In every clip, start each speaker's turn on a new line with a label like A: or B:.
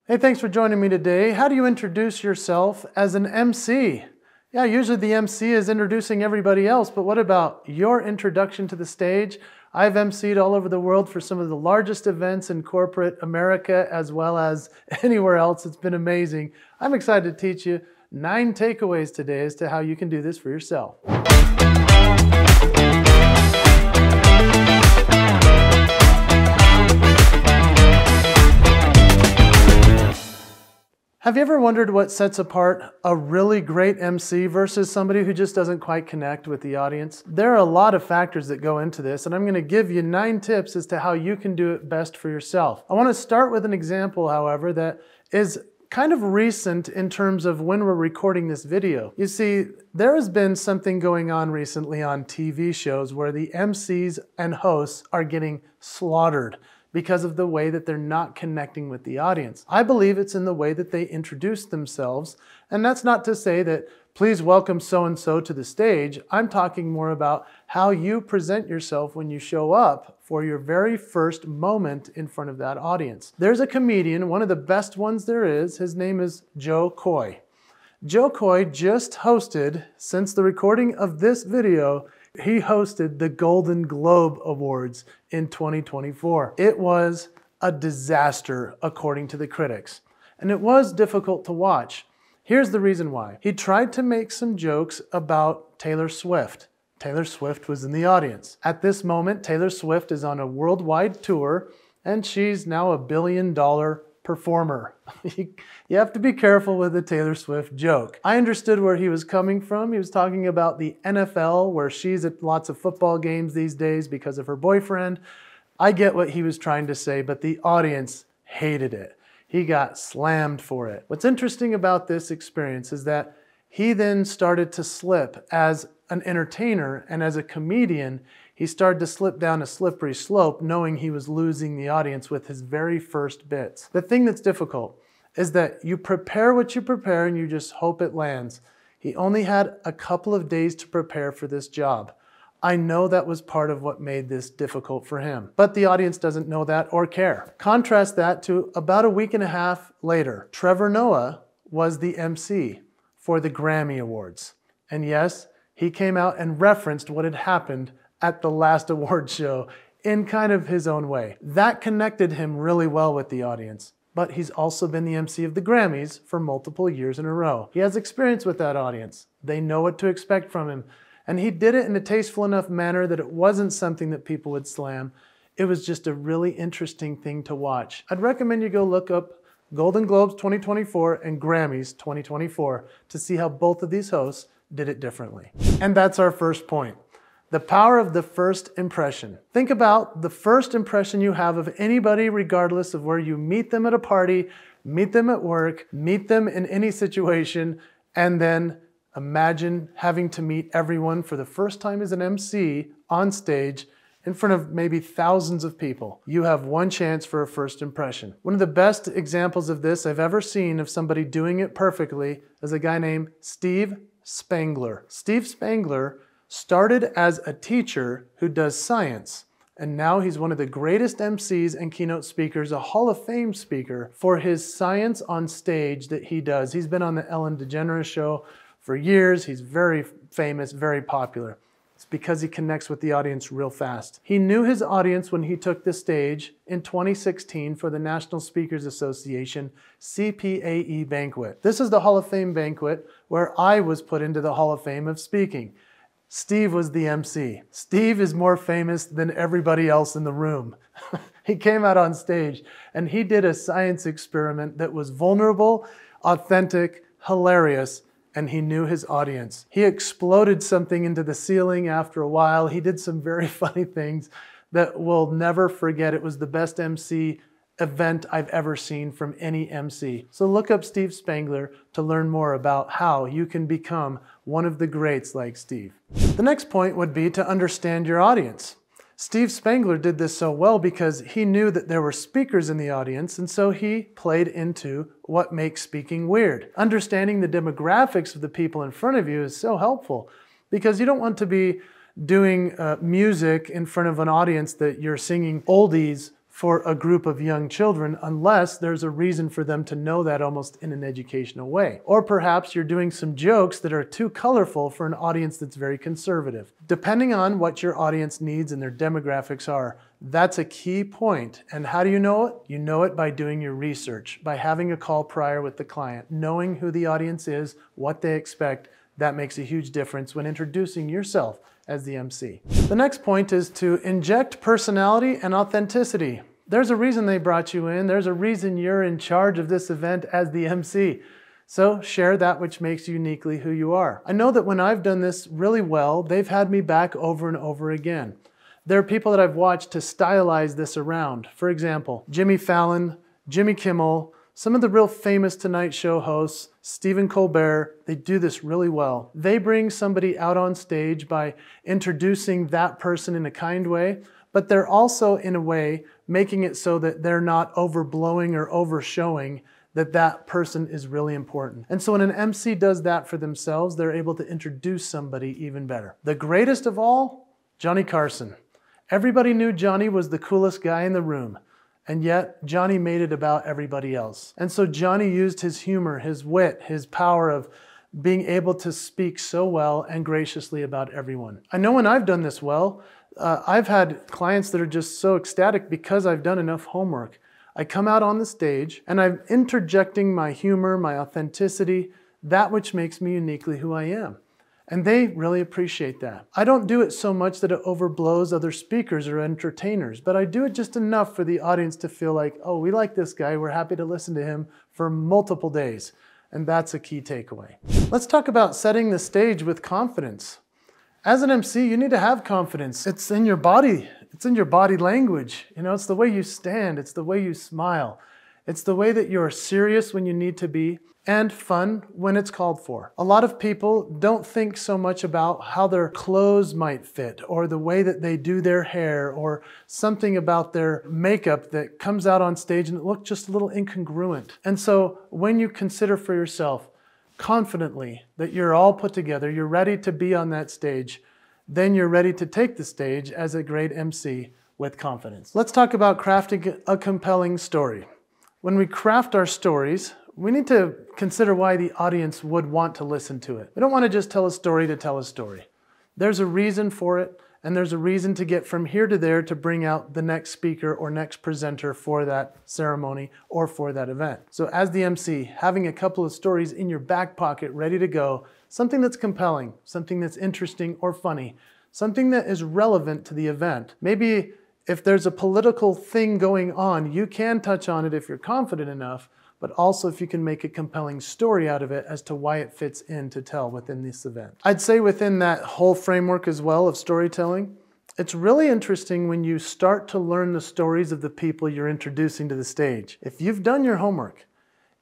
A: Hey, thanks for joining me today. How do you introduce yourself as an MC? Yeah, usually the MC is introducing everybody else, but what about your introduction to the stage? I've MC'd all over the world for some of the largest events in corporate America as well as anywhere else. It's been amazing. I'm excited to teach you 9 takeaways today as to how you can do this for yourself. Have you ever wondered what sets apart a really great MC versus somebody who just doesn't quite connect with the audience? There are a lot of factors that go into this, and I'm going to give you 9 tips as to how you can do it best for yourself. I want to start with an example, however, that is kind of recent in terms of when we're recording this video. You see, there has been something going on recently on TV shows where the MCs and hosts are getting slaughtered because of the way that they're not connecting with the audience. I believe it's in the way that they introduce themselves, and that's not to say that please welcome so-and-so to the stage. I'm talking more about how you present yourself when you show up for your very first moment in front of that audience. There's a comedian, one of the best ones there is. His name is Joe Coy. Joe Coy just hosted, since the recording of this video, he hosted the Golden Globe Awards in 2024. It was a disaster, according to the critics. And it was difficult to watch. Here's the reason why. He tried to make some jokes about Taylor Swift. Taylor Swift was in the audience. At this moment, Taylor Swift is on a worldwide tour, and she's now a billion-dollar performer. You have to be careful with the Taylor Swift joke. I understood where he was coming from. He was talking about the NFL, where she's at lots of football games these days because of her boyfriend. I get what he was trying to say, but the audience hated it. He got slammed for it. What's interesting about this experience is that he then started to slip as an entertainer and as a comedian. He started to slip down a slippery slope knowing he was losing the audience with his very first bits. The thing that's difficult is that you prepare what you prepare and you just hope it lands. He only had a couple of days to prepare for this job. I know that was part of what made this difficult for him, but the audience doesn't know that or care. Contrast that to about a week and a half later. Trevor Noah was the MC for the Grammy Awards. And yes, he came out and referenced what had happened at the last award show in kind of his own way. That connected him really well with the audience. But he's also been the MC of the Grammys for multiple years in a row. He has experience with that audience. They know what to expect from him. And he did it in a tasteful enough manner that it wasn't something that people would slam. It was just a really interesting thing to watch. I'd recommend you go look up Golden Globes 2024 and Grammys 2024 to see how both of these hosts did it differently. And that's our first point. The power of the first impression. Think about the first impression you have of anybody, regardless of where you meet them at a party, meet them at work, meet them in any situation, and then imagine having to meet everyone for the first time as an MC on stage in front of maybe thousands of people. You have one chance for a first impression. One of the best examples of this I've ever seen of somebody doing it perfectly is a guy named Steve Spangler. Steve Spangler started as a teacher who does science, and now he's one of the greatest MCs and keynote speakers, a Hall of Fame speaker for his science on stage that he does. He's been on the Ellen DeGeneres show for years. He's very famous, very popular. It's because he connects with the audience real fast. He knew his audience when he took the stage in 2016 for the National Speakers Association CPAE banquet. This is the Hall of Fame banquet where I was put into the Hall of Fame of speaking. Steve was the MC. Steve is more famous than everybody else in the room. He came out on stage and he did a science experiment that was vulnerable, authentic, hilarious, and he knew his audience. He exploded something into the ceiling after a while. He did some very funny things that we'll never forget. It was the best MC event I've ever seen from any MC. So look up Steve Spangler to learn more about how you can become one of the greats like Steve. The next point would be to understand your audience. Steve Spangler did this so well because he knew that there were speakers in the audience, and so he played into what makes speaking weird. Understanding the demographics of the people in front of you is so helpful because you don't want to be doing music in front of an audience that you're singing oldies for a group of young children unless there's a reason for them to know that almost in an educational way. Or perhaps you're doing some jokes that are too colorful for an audience that's very conservative. Depending on what your audience needs and their demographics are, that's a key point. And how do you know it? You know it by doing your research, by having a call prior with the client, knowing who the audience is, what they expect. That makes a huge difference when introducing yourself as the MC. The next point is to inject personality and authenticity. There's a reason they brought you in. There's a reason you're in charge of this event as the MC. So share that which makes you uniquely who you are. I know that when I've done this really well, they've had me back over and over again. There are people that I've watched to stylize this around. For example, Jimmy Fallon, Jimmy Kimmel, some of the real famous Tonight Show hosts, Stephen Colbert, they do this really well. They bring somebody out on stage by introducing that person in a kind way, but they're also, in a way, making it so that they're not overblowing or overshowing that that person is really important. And so when an MC does that for themselves, they're able to introduce somebody even better. The greatest of all, Johnny Carson. Everybody knew Johnny was the coolest guy in the room. And yet, Johnny made it about everybody else. And so Johnny used his humor, his wit, his power of being able to speak so well and graciously about everyone. I know when I've done this well, I've had clients that are just so ecstatic because I've done enough homework. I come out on the stage and I'm interjecting my humor, my authenticity, that which makes me uniquely who I am. And they really appreciate that. I don't do it so much that it overblows other speakers or entertainers, but I do it just enough for the audience to feel like, oh, we like this guy, we're happy to listen to him for multiple days. And that's a key takeaway. Let's talk about setting the stage with confidence. As an MC, you need to have confidence. It's in your body. It's in your body language. You know, it's the way you stand. It's the way you smile. It's the way that you're serious when you need to be and fun when it's called for. A lot of people don't think so much about how their clothes might fit or the way that they do their hair or something about their makeup that comes out on stage and it looks just a little incongruent. And so when you consider for yourself confidently that you're all put together, you're ready to be on that stage, then you're ready to take the stage as a great MC with confidence. Let's talk about crafting a compelling story. When we craft our stories, we need to consider why the audience would want to listen to it. We don't want to just tell a story to tell a story. There's a reason for it, and there's a reason to get from here to there to bring out the next speaker or next presenter for that ceremony or for that event. So as the MC, having a couple of stories in your back pocket ready to go, something that's compelling, something that's interesting or funny, something that is relevant to the event. Maybe if there's a political thing going on, you can touch on it if you're confident enough, but also if you can make a compelling story out of it as to why it fits in to tell within this event. I'd say within that whole framework as well of storytelling, it's really interesting when you start to learn the stories of the people you're introducing to the stage. If you've done your homework,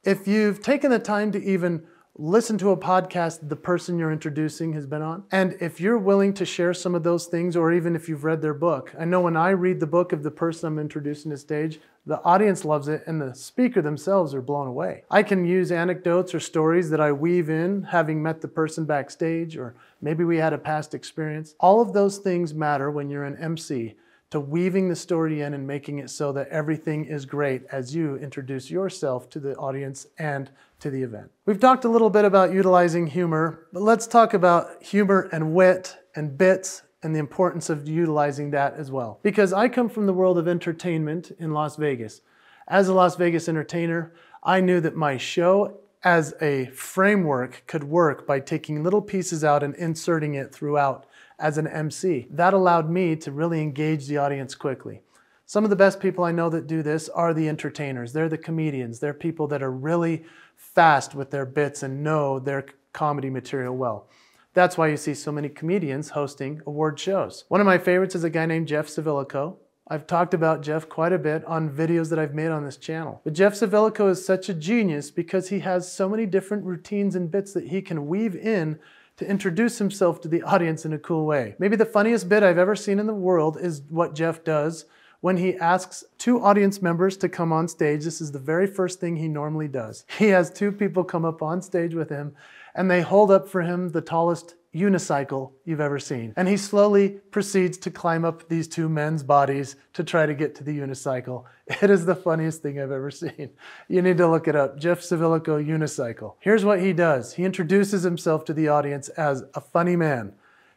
A: if you've taken the time to even listen to a podcast the person you're introducing has been on, and if you're willing to share some of those things, or even if you've read their book. I know when I read the book of the person I'm introducing to stage, the audience loves it and the speaker themselves are blown away. I can use anecdotes or stories that I weave in, having met the person backstage, or maybe we had a past experience. All of those things matter when you're an MC, to weaving the story in and making it so that everything is great as you introduce yourself to the audience and to the event. We've talked a little bit about utilizing humor, but let's talk about humor and wit and bits and the importance of utilizing that as well. Because I come from the world of entertainment in Las Vegas. As a Las Vegas entertainer, I knew that my show as a framework could work by taking little pieces out and inserting it throughout as an MC. That allowed me to really engage the audience quickly. Some of the best people I know that do this are the entertainers. They're the comedians. They're people that are really fast with their bits and know their comedy material well. That's why you see so many comedians hosting award shows. One of my favorites is a guy named Jeff Savilico. I've talked about Jeff quite a bit on videos that I've made on this channel. But Jeff Savilico is such a genius because he has so many different routines and bits that he can weave in to introduce himself to the audience in a cool way. Maybe the funniest bit I've ever seen in the world is what Jeff does when he asks two audience members to come on stage. This is the very first thing he normally does. He has two people come up on stage with him and they hold up for him the tallest unicycle you've ever seen. And he slowly proceeds to climb up these two men's bodies to try to get to the unicycle. It is the funniest thing I've ever seen. You need to look it up, Jeff Savilico unicycle. Here's what he does. He introduces himself to the audience as a funny man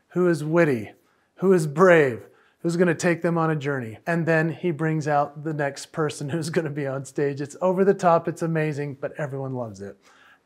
A: who is witty, who is brave, who's going to take them on a journey. And then he brings out the next person who's going to be on stage. It's over the top, it's amazing, but everyone loves it.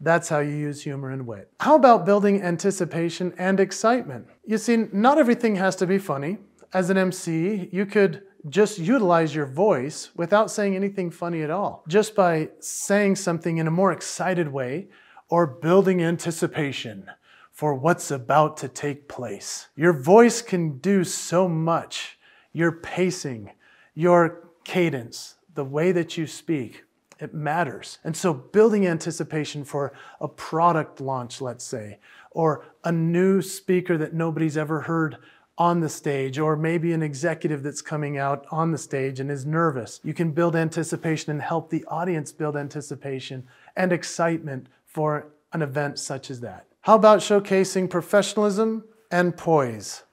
A: That's how you use humor and wit. How about building anticipation and excitement? You see, not everything has to be funny. As an MC, you could just utilize your voice without saying anything funny at all, just by saying something in a more excited way or building anticipation for what's about to take place. Your voice can do so much. Your pacing, your cadence, the way that you speak, it matters. And so building anticipation for a product launch, let's say, or a new speaker that nobody's ever heard on the stage, or maybe an executive that's coming out on the stage and is nervous. You can build anticipation and help the audience build anticipation and excitement for an event such as that. How about showcasing professionalism and poise?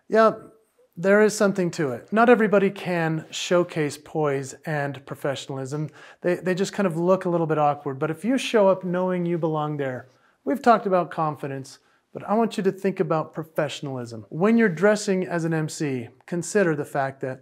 A: Yeah, there is something to it. Not everybody can showcase poise and professionalism. They just kind of look a little bit awkward. But if you show up knowing you belong there, we've talked about confidence, but I want you to think about professionalism. When you're dressing as an MC, consider the fact that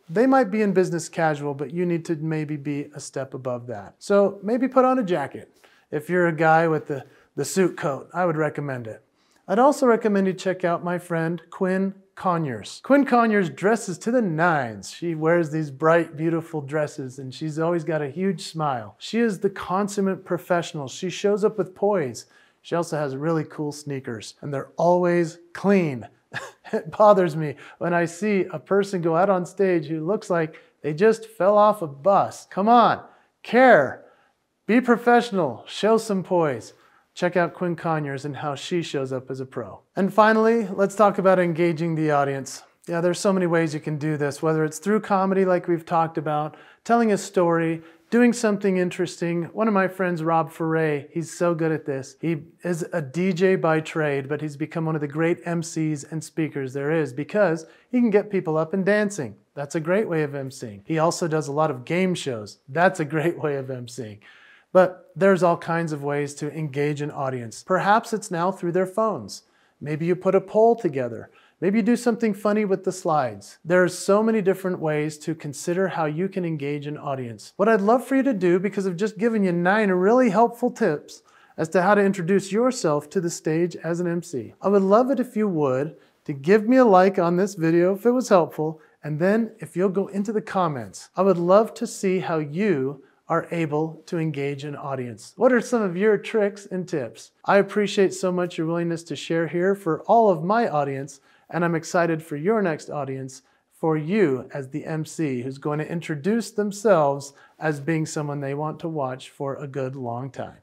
A: they might be in business casual, but you need to maybe be a step above that. So maybe put on a jacket. If you're a guy with the suit coat, I would recommend it. I'd also recommend you check out my friend Quinn Conyers. Quinn Conyers dresses to the nines. She wears these bright, beautiful dresses, and she's always got a huge smile. She is the consummate professional. She shows up with poise. She also has really cool sneakers, and they're always clean. It bothers me when I see a person go out on stage who looks like they just fell off a bus. Come on, care, be professional, show some poise. Check out Quinn Conyers and how she shows up as a pro. And finally, let's talk about engaging the audience. Yeah, there's so many ways you can do this, whether it's through comedy like we've talked about, telling a story, doing something interesting. One of my friends, Rob Foray, he's so good at this. He is a DJ by trade, but he's become one of the great MCs and speakers there is because he can get people up and dancing. That's a great way of MCing. He also does a lot of game shows. That's a great way of MCing. But there's all kinds of ways to engage an audience. Perhaps it's now through their phones. Maybe you put a poll together. Maybe you do something funny with the slides. There's so many different ways to consider how you can engage an audience. What I'd love for you to do, because I've just given you 9 really helpful tips as to how to introduce yourself to the stage as an MC. I would love it if you would to give me a like on this video if it was helpful, and then if you'll go into the comments. I would love to see how you are able to engage an audience. What are some of your tricks and tips? I appreciate so much your willingness to share here for all of my audience, and I'm excited for your next audience, for you as the MC who's going to introduce themselves as being someone they want to watch for a good long time.